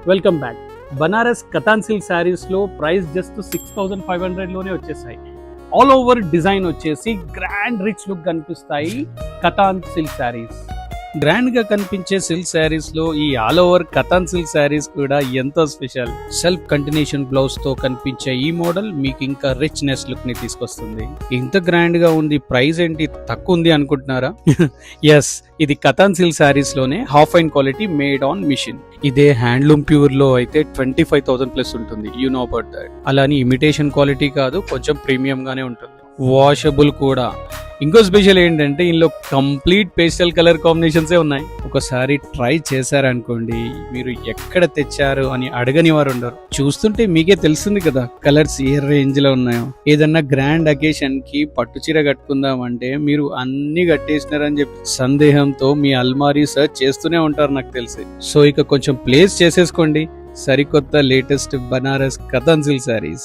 Welcome back. Banaras katan silk శారీస్లో price just 6500లోనే వచ్చేసాయి. All over design వచ్చేసి గ్రాండ్ రిచ్ లుక్ కనిపిస్తాయి కతాన్ సిల్క్ శారీస్. గ్రాండ్ గా కనిపించే సిల్క్ శారీస్ లో ఈ all over katan silk saris కూడా ఎంతో స్పెషల్. సెల్ఫ్ కంటిన్యూషన్ బ్లౌజ్ తో కనిపించే ఈ మోడల్ మీకు ఇంకా రిచ్నెస్ లుక్ ని తీసుకొస్తుంది. ఇంత గ్రాండ్ గా ఉంది, ప్రైస్ ఏంటి తక్కువ ఉంది అనుకుంటున్నారా? ఎస్, ఇది కతాన్ సిల్క్ శారీస్ లోనే half fine quality made on machine. ఇదే హ్యాండ్లూమ్ ప్యూర్ లో అయితే 25,000 ప్లస్ ఉంటుంది. You know about that. అలాని ఇమిటేషన్ క్వాలిటీ కాదు, కొంచెం ప్రీమియం గానే ఉంటుంది. వాషబుల్ కూడా. ఇంకో స్పెషల్ ఏంటంటే ఇందులో కంప్లీట్ పేస్టల్ కలర్ కాంబినేషన్స్ ఉన్నాయి. ఒకసారి ట్రై చేశారనుకోండి, మీరు ఎక్కడ తెచ్చారు అని అడగని వారు ఉండరు. చూస్తుంటే మీకే తెలుస్తుంది కదా కలర్స్ ఏ రేంజ్ లో ఉన్నాయో. ఏదన్నా గ్రాండ్ అకేషన్ కి పట్టు చీర కట్టుకుందాం అంటే మీరు అన్ని కట్టేసినారని చెప్పి సందేహంతో మీ అల్మారీ సర్చ్ చేస్తూనే ఉంటారు నాకు తెలిసి. సో ఇక కొంచెం ప్లేస్ చేసేసుకోండి సరికొత్త లేటెస్ట్ బనారస్ కతాన్ సిల్క్ శారీస్.